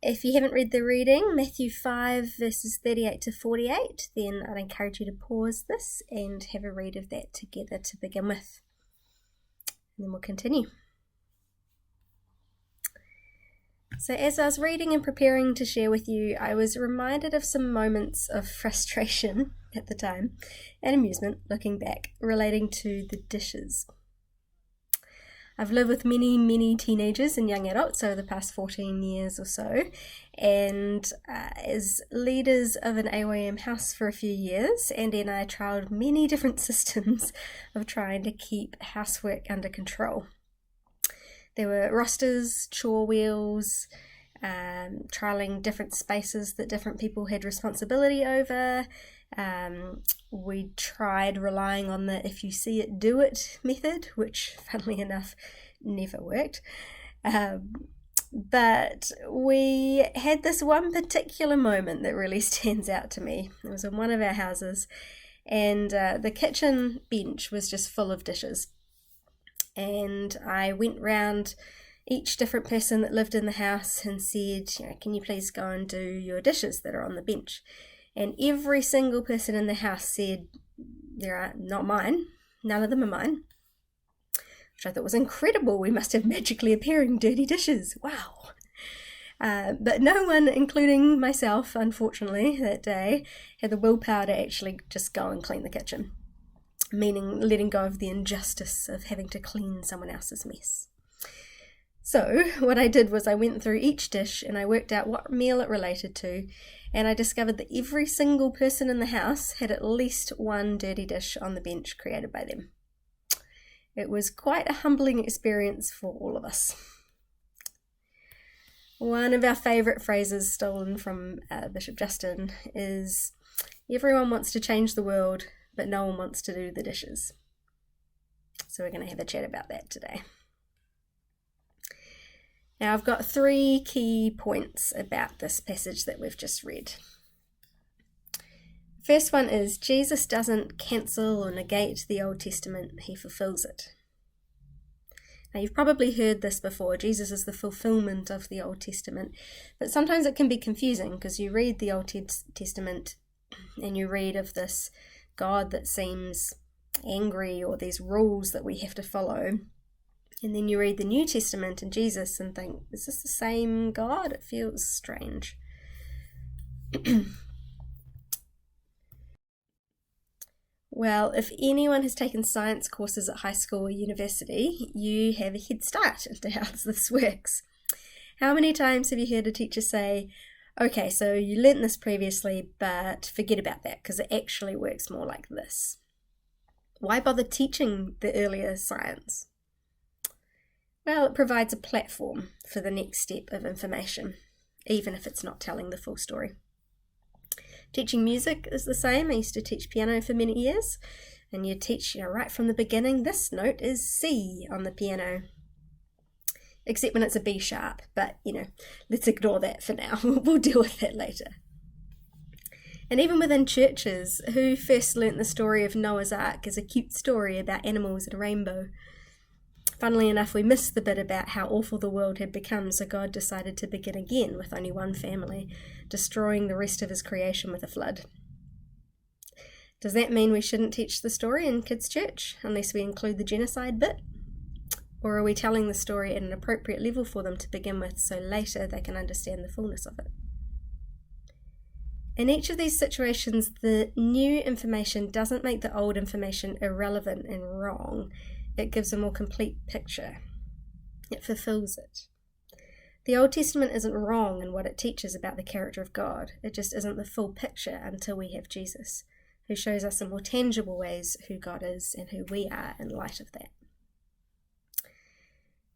If you haven't read the reading, Matthew 5 verses 38 to 48, then I'd encourage you to pause this and have a read of that together to begin with. And then we'll continue. So as I was reading and preparing to share with you, I was reminded of some moments of frustration at the time and amusement looking back relating to the dishes. I've lived with many teenagers and young adults over the past 14 years or so, and as leaders of an AYM house for a few years, Andy and I trialled many different systems of trying to keep housework under control. There were rosters, chore wheels, trialling different spaces that different people had responsibility over. We tried relying on the if you see it, do it method, which funnily enough never worked. But we had this one particular moment that really stands out to me. It was in one of our houses, and the kitchen bench was just full of dishes. And I went round each different person that lived in the house and said, can you please go and do your dishes that are on the bench? And every single person in the house said, not mine, none of them are mine, which I thought was incredible. We must have magically appearing dirty dishes. Wow. But no one, including myself, unfortunately, that day, had the willpower to actually just go and clean the kitchen, meaning letting go of the injustice of having to clean someone else's mess. So what I did was I went through each dish and I worked out what meal it related to, and I discovered that every single person in the house had at least one dirty dish on the bench created by them. It was quite a humbling experience for all of us. One of our favourite phrases stolen from Bishop Justin is, everyone wants to change the world, but no one wants to do the dishes. So we're going to have a chat about that today. Now I've got 3 key points about this passage that we've just read. First one is Jesus doesn't cancel or negate the Old Testament, he fulfills it. Now you've probably heard this before, Jesus is the fulfillment of the Old Testament, but sometimes it can be confusing because you read the Old Testament and you read of this God that seems angry or these rules that we have to follow. And then you read the New Testament and Jesus and think, is this the same God? It feels strange. Well, if anyone has taken science courses at high school or university, you have a head start into how this works. How many times have you heard a teacher say, okay, so you learnt this previously, but forget about that because it actually works more like this? Why bother teaching the earlier science? Well, it provides a platform for the next step of information, even if it's not telling the full story. Teaching music is the same. I used to teach piano for many years, and you teach, right from the beginning, this note is C on the piano, except when it's a B sharp, but, let's ignore that for now. We'll deal with that later. And even within churches, who first learnt the story of Noah's Ark as a cute story about animals and a rainbow? Funnily enough, we missed the bit about how awful the world had become, so God decided to begin again with only one family, destroying the rest of his creation with a flood. Does that mean we shouldn't teach the story in kids' church, unless we include the genocide bit? Or are we telling the story at an appropriate level for them to begin with, so later they can understand the fullness of it? In each of these situations, the new information doesn't make the old information irrelevant and wrong. It gives a more complete picture. It fulfills it. The Old Testament isn't wrong in what it teaches about the character of God. It just isn't the full picture until we have Jesus, who shows us in more tangible ways who God is and who we are in light of that.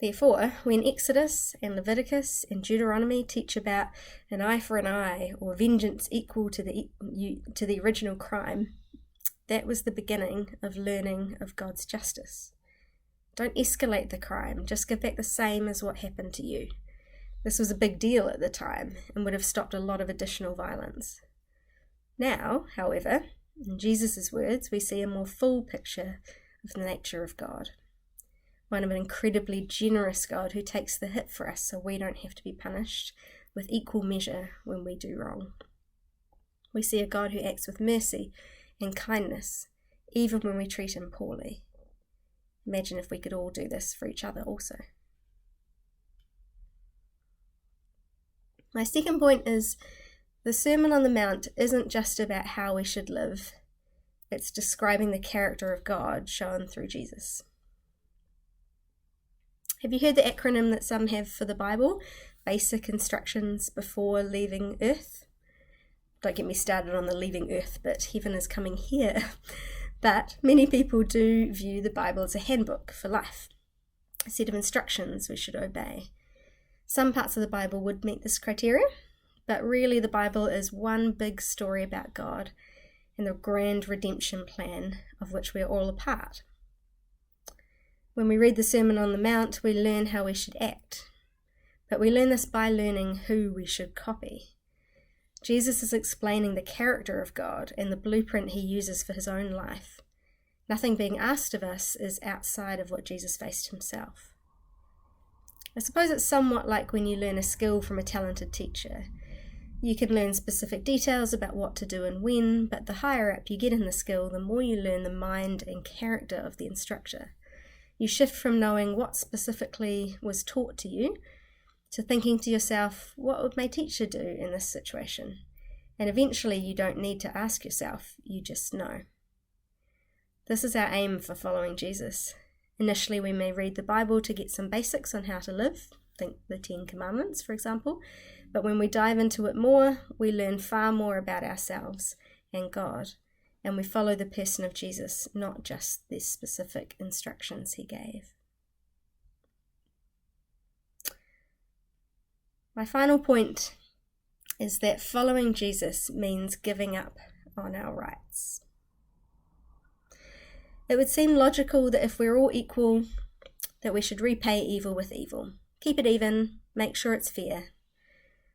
Therefore, when Exodus and Leviticus and Deuteronomy teach about an eye for an eye or vengeance equal to the original crime, that was the beginning of learning of God's justice. Don't escalate the crime, just give back the same as what happened to you. This was a big deal at the time and would have stopped a lot of additional violence. Now, however, in Jesus' words, we see a more full picture of the nature of God. One of an incredibly generous God who takes the hit for us so we don't have to be punished, with equal measure when we do wrong. We see a God who acts with mercy and kindness, even when we treat him poorly. Imagine if we could all do this for each other also. My second point is the Sermon on the Mount isn't just about how we should live. It's describing the character of God shown through Jesus. Have you heard the acronym that some have for the Bible? Basic instructions before leaving Earth. Don't get me started on the leaving Earth bit, heaven is coming here. But many people do view the Bible as a handbook for life, a set of instructions we should obey. Some parts of the Bible would meet this criteria, but really the Bible is one big story about God and the grand redemption plan of which we are all a part. When we read the Sermon on the Mount, we learn how we should act, but we learn this by learning who we should copy. Jesus is explaining the character of God and the blueprint he uses for his own life. Nothing being asked of us is outside of what Jesus faced himself. I suppose it's somewhat like when you learn a skill from a talented teacher. You can learn specific details about what to do and when, but the higher up you get in the skill, the more you learn the mind and character of the instructor. You shift from knowing what specifically was taught to you to thinking to yourself, what would my teacher do in this situation? And eventually you don't need to ask yourself, you just know. This is our aim for following Jesus. Initially we may read the Bible to get some basics on how to live, think the 10 Commandments for example, but when we dive into it more, we learn far more about ourselves and God, and we follow the person of Jesus, not just the specific instructions he gave. My final point is that following Jesus means giving up on our rights. It would seem logical that if we're all equal, that we should repay evil with evil. Keep it even, make sure it's fair.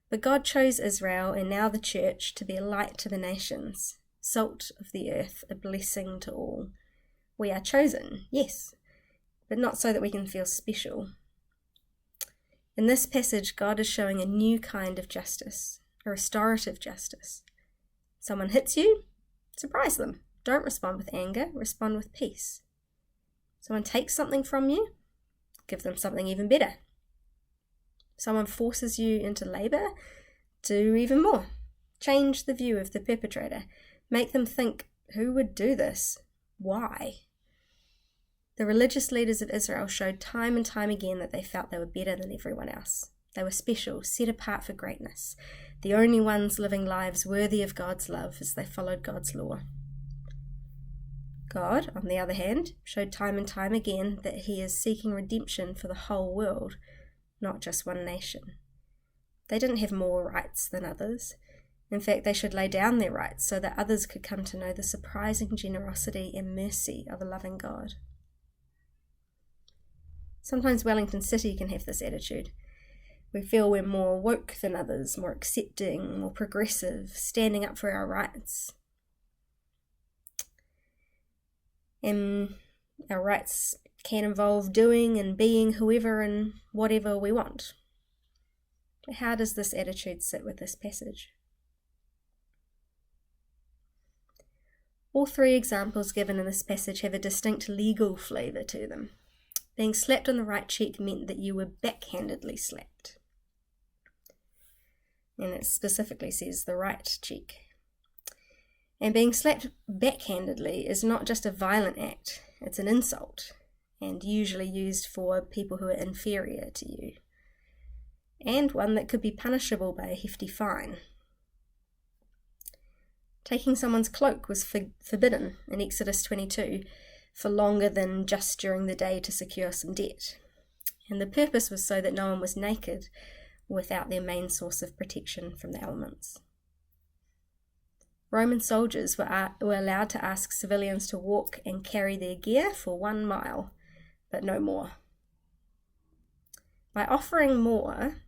But God chose Israel and now the church to be a light to the nations, salt of the earth, a blessing to all. We are chosen, yes, but not so that we can feel special. In this passage, God is showing a new kind of justice, a restorative justice. Someone hits you, surprise them. Don't respond with anger, respond with peace. Someone takes something from you, give them something even better. Someone forces you into labour, do even more. Change the view of the perpetrator. Make them think, who would do this? Why? The religious leaders of Israel showed time and time again that they felt they were better than everyone else. They were special, set apart for greatness, the only ones living lives worthy of God's love as they followed God's law. God, on the other hand, showed time and time again that he is seeking redemption for the whole world, not just one nation. They didn't have more rights than others. In fact, they should lay down their rights so that others could come to know the surprising generosity and mercy of a loving God. Sometimes Wellington City can have this attitude. We feel we're more woke than others, more accepting, more progressive, standing up for our rights. And our rights can involve doing and being whoever and whatever we want. How does this attitude sit with this passage? All three examples given in this passage have a distinct legal flavour to them. Being slapped on the right cheek meant that you were backhandedly slapped. And it specifically says the right cheek. And being slapped backhandedly is not just a violent act, it's an insult, and usually used for people who are inferior to you, and one that could be punishable by a hefty fine. Taking someone's cloak was forbidden in Exodus 22 for longer than just during the day to secure some debt, and the purpose was so that no one was naked without their main source of protection from the elements. Roman soldiers were allowed to ask civilians to walk and carry their gear for 1 mile, but no more. By offering more,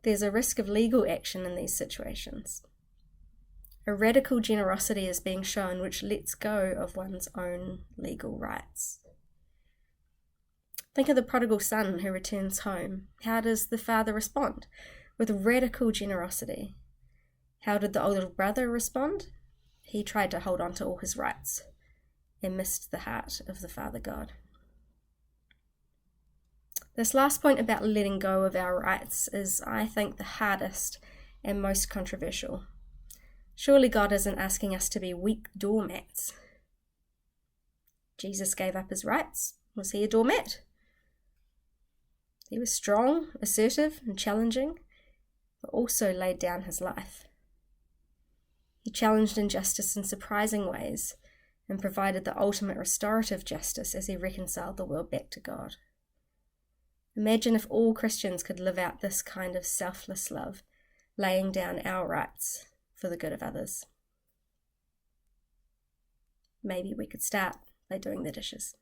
there's a risk of legal action in these situations. A radical generosity is being shown which lets go of one's own legal rights. Think of the prodigal son who returns home. How does the father respond? with radical generosity. How did the older brother respond? He tried to hold on to all his rights and missed the heart of the Father God. This last point about letting go of our rights is, I think, the hardest and most controversial. Surely God isn't asking us to be weak doormats. Jesus gave up his rights. Was he a doormat? He was strong, assertive, and challenging, but also laid down his life. He challenged injustice in surprising ways and provided the ultimate restorative justice as he reconciled the world back to God. Imagine if all Christians could live out this kind of selfless love, laying down our rights for the good of others. Maybe we could start by doing the dishes.